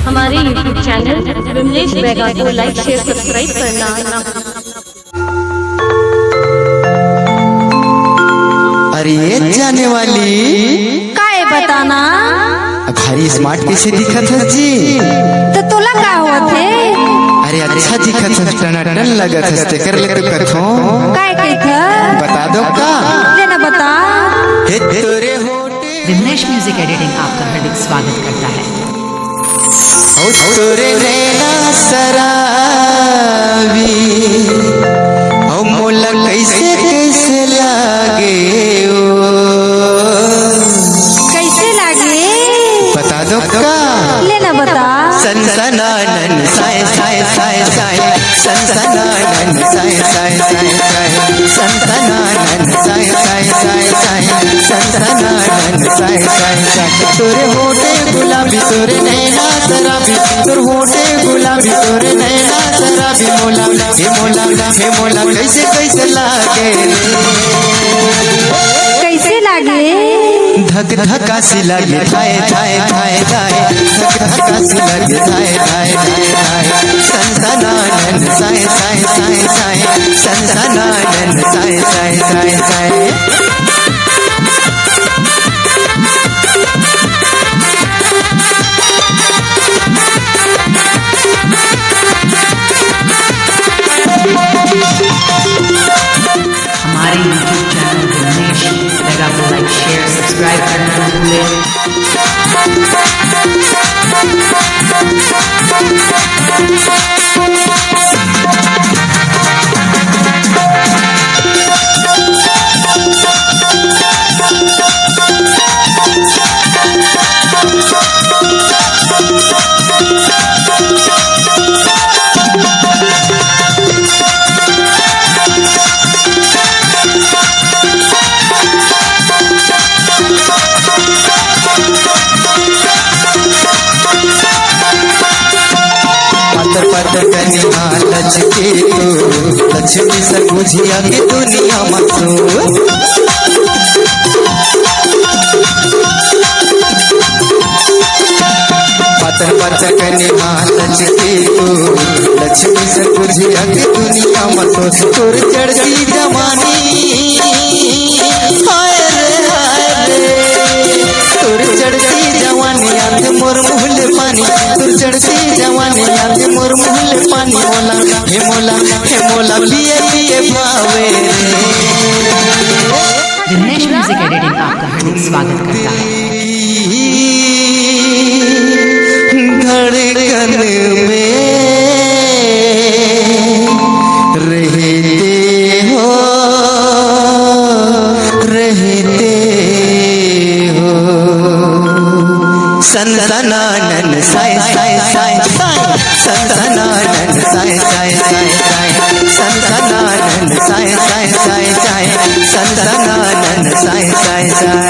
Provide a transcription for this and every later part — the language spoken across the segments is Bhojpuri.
हमारे YouTube चैनल विमलेश बैगा को लाइक शेयर सब्सक्राइब करना ना। अरे जाने वाली का है बताना। भारी स्मार्ट कैसे दिखत है जी? तो तोला का हुआ थे? अरे अच्छा दिखत है, टनाटन लगत है, स्टिकर लेके कथो काय कहत बता दो का लेना बता। हे तोरे होटे विमलेश म्यूजिक एडिटिंग आपका हार्दिक स्वागत करता है। ओ तोरे नैना सराबी ओ मोला कैसे कैसे लागे ओ कैसे लागे बता दो का लेना बता। सनसनानन साय साय साय साय सनसनानन साय साय साय साय सनसनानन साय साय साय साय सनसनानन साय साय साय तोरे होठे गुलाबी तोरे नैना शराबी तोरे होठे गुलाबी तोरे नैना शराबी मोला हे मोला कैसे कैसे लागे कैसे लागे धक धकासी लगे थाए थाए थाए थाए धक धकासी लगे थाए थाए थाए थाए सनसनानन साए साए साए साए सनसनानन साए साए साए साए हमारे YouTube चैनल विमलेश बैगा को लाइक शेयर सब्सक्राइब करना ना पतर कनिया लचके तो लक्ष्मी से बुझिया के दुनिया मसो पतर कनिया लचके तो लक्ष्मी से बुझिया के दुनिया मसो तोर चढ़ती जवानी हाय रे तोर चढ़ती जवानी आंध मोर मुहल पानी तोर चढ़ती जवानी आंध मोर मुहल पानी हे मोला पिए पिए भावे विमलेश म्यूजिक एडिटिंग आपका हार्दिक स्वागत करता है। धड़कन में रहते हो सनसनानन साय साय साय साय सनसनानन साय साय साय साय सनसनानन साय साय साय साय सनसनानन साय साय साय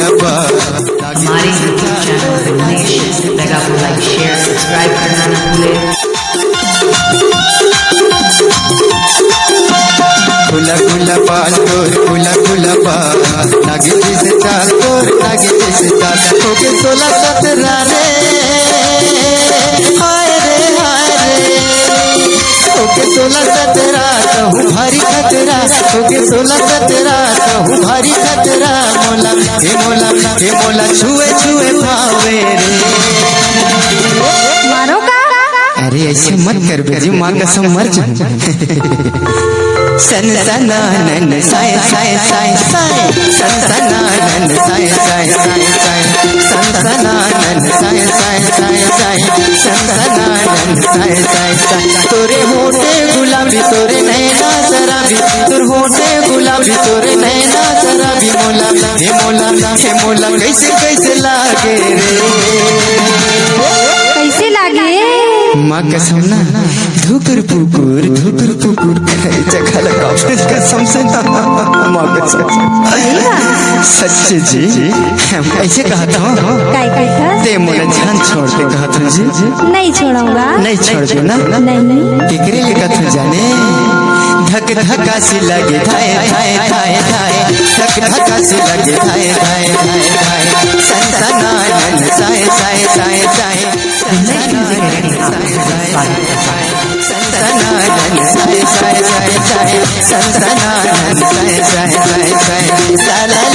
हमारे YouTube चैनल विमलेश बैगा को लाइक शेयर सब्सक्राइब करना ना भूले। फुला बाल तोर फुला बाल लागे जैसे चाल तोर लागे जैसे चाल होके 16-17 रे हाय रे होके 16-17 कहूँ भारी खतरा होके 16-17 कहूँ भारी खतरा मोला हे मोला छुए छुए पावे रे मारो का अरे ऐसे मत कर बेजी, माँ कसम मर जाऊं। सनसनानन साय साय साय साय, सनसनानन साय साय साय साय, सनसनानन साय साय साय साय, सनसनानन साय साय साय। तोरे होठे गुलाबी तोरे नैना शराबी, तोर होठे गुलाबी तोरे नैना शराबी, मोला हे मोला हे मोला कैसे कैसे लागे रे, कैसे लागे? माँ कसम ना धुकुर पुकुर जगह लगा कसम से ना, माँ कसम सच्चे जी हम ऐसे कहता हूँ। काय काय था? ते मोला जान छोड़ दे कहता हूँ जी। नहीं छोड़ूंगा। नहीं छोड़ दो ना। नहीं। केकरे ले कहता जाने, धक धक्का सी लगे थाए थाए थाए थाए, धक धक्का सी लगे थाए थाए थाए थाए, सनसनानन साय साय साय साय, सनसनानन साय साय साय साय, सनसनानन साय साय साय साय, ला ला